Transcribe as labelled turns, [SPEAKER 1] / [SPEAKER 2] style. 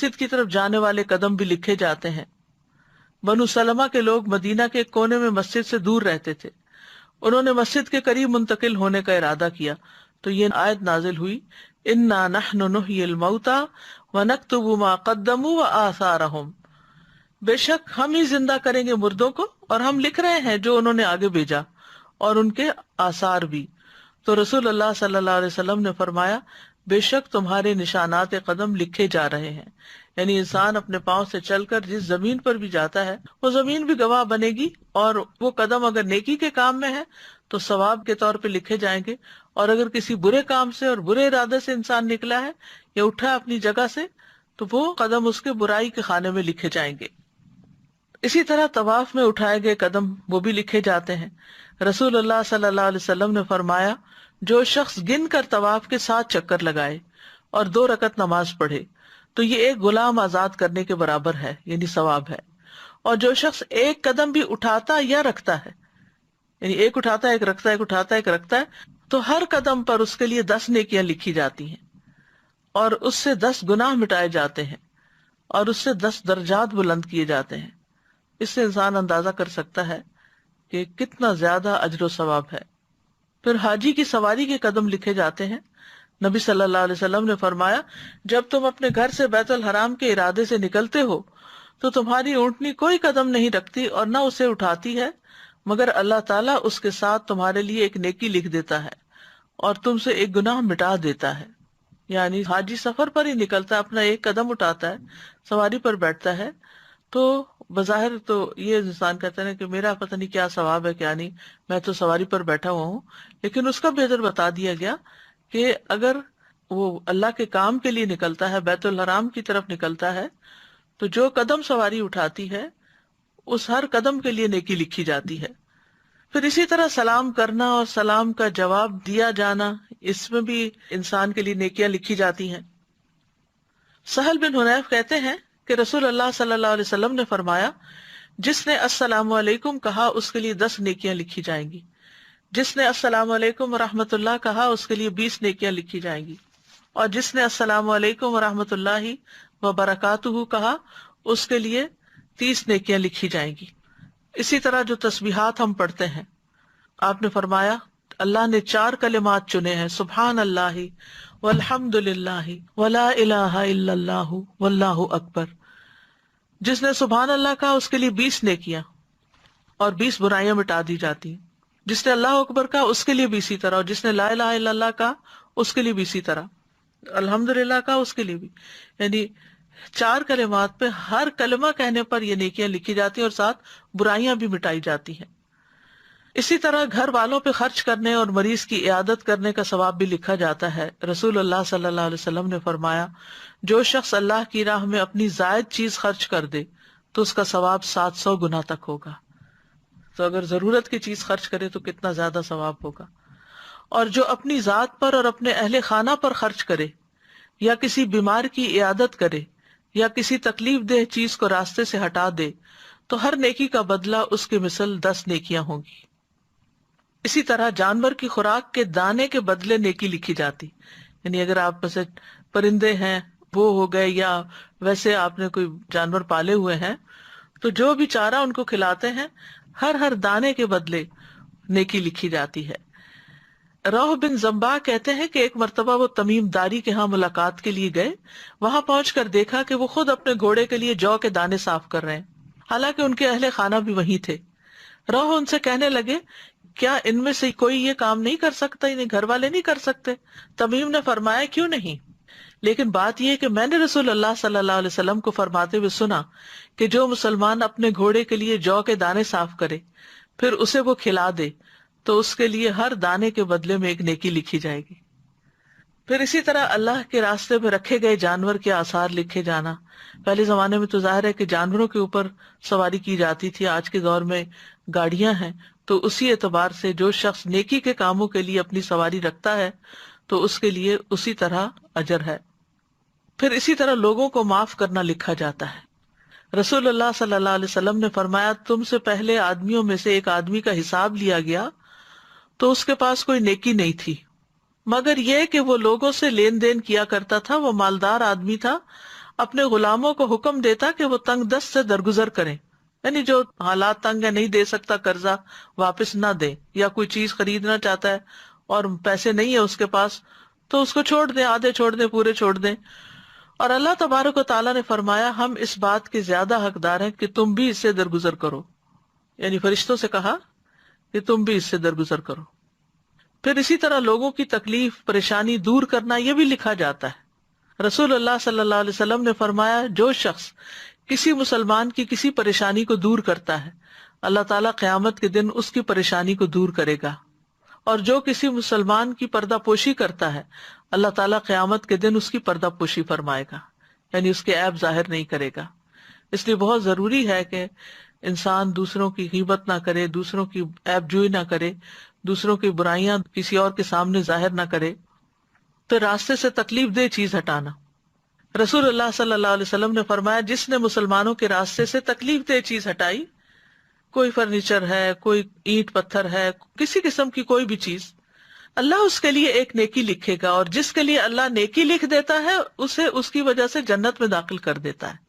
[SPEAKER 1] مسجد کی طرف جانے والے قدم بھی لکھے جاتے ہیں۔ بنو سلمہ کے لوگ مدینہ کے ایک کونے میں مسجد سے دور رہتے تھے، انہوں نے مسجد کے قریب منتقل ہونے کا ارادہ کیا تو یہ آیت نازل ہوئی، انا نحن نحیی الموتى ونکتب ما قدموا وآثارهم، بے شک ہم ہی زندہ کریں گے مردوں کو اور ہم لکھ رہے ہیں جو انہوں نے آگے بھیجا اور ان کے آثار بھی۔ تو رسول اللہ صلی اللہ علیہ وسلم نے فرمایا، بے شک تمہارے نشانات قدم لکھے جا رہے ہیں، یعنی انسان اپنے پاؤں سے چل کر جس زمین پر بھی جاتا ہے وہ زمین بھی گواہ بنے گی، اور وہ قدم اگر نیکی کے کام میں ہے تو ثواب کے طور پہ لکھے جائیں گے، اور اگر کسی برے کام سے اور برے ارادے سے انسان نکلا ہے یا اٹھا ہے اپنی جگہ سے تو وہ قدم اس کے برائی کے خانے میں لکھے جائیں گے۔ اسی طرح طواف میں اٹھائے گئے قدم وہ بھی لکھے جاتے ہیں۔ رسول اللہ صلی اللہ علیہ وسلم نے فرمایا، جو شخص گن کر طواف کے 7 چکر لگائے اور 2 رکعت نماز پڑھے تو یہ ایک غلام آزاد کرنے کے برابر ہے، یعنی ثواب ہے۔ اور جو شخص ایک قدم بھی اٹھاتا یا رکھتا ہے، یعنی ایک اٹھاتا ہے ایک رکھتا ہے ایک اٹھاتا ہے ایک رکھتا ہے، تو ہر قدم پر اس کے لیے 10 نیکیاں لکھی جاتی ہیں اور اس سے 10 گناہ مٹائے جاتے ہیں اور اس سے 10 درجات بلند کیے جاتے ہیں۔ اس سے انسان اندازہ کر سکتا ہے کہ کتنا زیادہ اجر و ثواب ہے۔ پھر حاجی کی سواری کے قدم لکھے جاتے ہیں۔ نبی صلی اللہ علیہ وسلم نے فرمایا، جب تم اپنے گھر سے بیت الحرام کے ارادے سے نکلتے ہو تو تمہاری اونٹنی کوئی قدم نہیں رکھتی اور نہ اسے اٹھاتی ہے، مگر اللہ تعالیٰ اس کے ساتھ تمہارے لیے ایک نیکی لکھ دیتا ہے اور تم سے ایک گناہ مٹا دیتا ہے۔ یعنی حاجی سفر پر ہی نکلتا ہے، اپنا ایک قدم اٹھاتا ہے، سواری پر بیٹھتا ہے، تو بظاہر تو یہ انسان کہتا ہے کہ میرا پتہ نہیں کیا ثواب ہے کیا نہیں، میں تو سواری پر بیٹھا ہوا ہوں، لیکن اس کا بھی اجر بتا دیا گیا کہ اگر وہ اللہ کے کام کے لیے نکلتا ہے، بیت الحرام کی طرف نکلتا ہے، تو جو قدم سواری اٹھاتی ہے اس ہر قدم کے لیے نیکی لکھی جاتی ہے۔ پھر اسی طرح سلام کرنا اور سلام کا جواب دیا جانا، اس میں بھی انسان کے لیے نیکیاں لکھی جاتی ہیں۔ سہل بن حنیف کہتے ہیں کہ رسول اللہ صلی اللہ علیہ وسلم نے فرمایا، جس نے السلام علیکم کہا اس کے لیے 10 نیکیاں لکھی جائیں گی، جس نے السلام علیکم ورحمۃ اللہ کہا اس کے لیے 20 نیکیاں لکھی جائیں گی، اور جس نے السلام علیکم ورحمۃ اللہ وبرکاتہ کہا اس کے لیے 30 نیکیاں لکھی جائیں گی۔ اسی طرح جو تسبیحات ہم پڑھتے ہیں، آپ نے فرمایا اللہ نے 4 کلمات چنے ہیں، سبحان اللہ والحمد للہ ولا الہ الا اللہ واللہ اکبر۔ جس نے سبحان اللہ کہا اس کے لیے 20 نیکیاں اور 20 برائیاں مٹا دی جاتی ہیں، جس نے اللہ اکبر کہا اس کے لیے بھی اسی طرح، اور جس نے لا الہ الا اللہ کہا اس کے لیے بھی اسی طرح، الحمدللہ کہا اس کے لیے بھی، یعنی 4 کلمات پہ ہر کلمہ کہنے پر یہ نیکیاں لکھی جاتی ہیں اور ساتھ برائیاں بھی مٹائی جاتی ہیں۔ اسی طرح گھر والوں پہ خرچ کرنے اور مریض کی عیادت کرنے کا ثواب بھی لکھا جاتا ہے۔ رسول اللہ صلی اللہ علیہ وسلم نے فرمایا، جو شخص اللہ کی راہ میں اپنی زائد چیز خرچ کر دے تو اس کا ثواب 700 گنا تک ہوگا۔ تو اگر ضرورت کی چیز خرچ کرے تو کتنا زیادہ ثواب ہوگا۔ اور جو اپنی ذات پر اور اپنے اہل خانہ پر خرچ کرے یا کسی بیمار کی عیادت کرے یا کسی تکلیف دہ چیز کو راستے سے ہٹا دے تو ہر نیکی کا بدلہ اس کے مثل 10 نیکیاں ہوں گی۔ اسی طرح جانور کی خوراک کے دانے کے بدلے نیکی لکھی جاتی، یعنی اگر آپ میں سے پرندے ہیں وہ ہو گئے یا ویسے آپ نے کوئی جانور پالے ہوئے ہیں تو جو بھی چارہ ان کو کھلاتے ہیں ہر دانے کے بدلے نیکی لکھی جاتی ہے۔ روح بن زمبا کہتے ہیں کہ ایک مرتبہ وہ تمیم داری کے ہاں ملاقات کے لیے گئے، وہاں پہنچ کر دیکھا کہ وہ خود اپنے گھوڑے کے لیے جو کے دانے صاف کر رہے ہیں، حالانکہ ان کے اہل خانہ بھی وہیں تھے۔ روح ان سے کہنے لگے، کیا ان میں سے کوئی یہ کام نہیں کر سکتا، انہیں گھر والے نہیں کر سکتے؟ تمیم نے فرمایا، کیوں نہیں، لیکن بات یہ ہے کہ میں نے رسول اللہ صلی اللہ علیہ وسلم کو فرماتے ہوئے سنا کہ جو مسلمان اپنے گھوڑے کے لیے جو کے دانے صاف کرے پھر اسے وہ کھلا دے تو اس کے لیے ہر دانے کے بدلے میں ایک نیکی لکھی جائے گی۔ پھر اسی طرح اللہ کے راستے میں رکھے گئے جانور کے آثار لکھے جانا۔ پہلے زمانے میں تو ظاہر ہے کہ جانوروں کے اوپر سواری کی جاتی تھی، آج کے دور میں گاڑیاں ہیں، تو اسی اعتبار سے جو شخص نیکی کے کاموں کے لیے اپنی سواری رکھتا ہے تو اس کے لیے اسی طرح اجر ہے۔ پھر اسی طرح لوگوں کو معاف کرنا لکھا جاتا ہے۔ رسول اللہ صلی اللہ علیہ وسلم نے فرمایا، تم سے پہلے آدمیوں میں سے ایک آدمی کا حساب لیا گیا تو اس کے پاس کوئی نیکی نہیں تھی مگر یہ کہ وہ لوگوں سے لین دین کیا کرتا تھا، وہ مالدار آدمی تھا، اپنے غلاموں کو حکم دیتا کہ وہ تنگ دست سے درگزر کریں، یعنی جو حالات تنگ ہے، نہیں دے سکتا قرضہ، واپس نہ دے، یا کوئی چیز خریدنا چاہتا ہے اور پیسے نہیں ہے اس کے پاس، تو اس کو چھوڑ دیں، آدھے چھوڑ دیں، پورے چھوڑ دیں۔ اور اللہ تبارک و تعالیٰ نے فرمایا ہم اس بات کے زیادہ حقدار ہیں کہ تم بھی اس سے درگزر کرو، یعنی فرشتوں سے کہا کہ تم بھی اس سے درگزر کرو۔ پھر اسی طرح لوگوں کی تکلیف پریشانی دور کرنا یہ بھی لکھا جاتا ہے۔ رسول اللہ صلی اللہ علیہ وسلم نے فرمایا جو شخص کسی مسلمان کی کسی پریشانی کو دور کرتا ہے اللہ تعالیٰ قیامت کے دن اس کی پریشانی کو دور کرے گا، اور جو کسی مسلمان کی پردہ پوشی کرتا ہے اللہ تعالیٰ قیامت کے دن اس کی پردہ پوشی فرمائے گا، یعنی اس کے عیب ظاہر نہیں کرے گا۔ اس لیے بہت ضروری ہے کہ انسان دوسروں کی غیبت نہ کرے، دوسروں کی عیب جوئی نہ کرے، دوسروں کی برائیاں کسی اور کے سامنے ظاہر نہ کرے۔ پھر راستے سے تکلیف دہ چیز ہٹانا، رسول اللہ صلی اللہ علیہ وسلم نے فرمایا جس نے مسلمانوں کے راستے سے تکلیف دہ چیز ہٹائی، کوئی فرنیچر ہے، کوئی اینٹ پتھر ہے، کسی قسم کی کوئی بھی چیز، اللہ اس کے لیے ایک نیکی لکھے گا، اور جس کے لیے اللہ نیکی لکھ دیتا ہے اسے اس کی وجہ سے جنت میں داخل کر دیتا ہے۔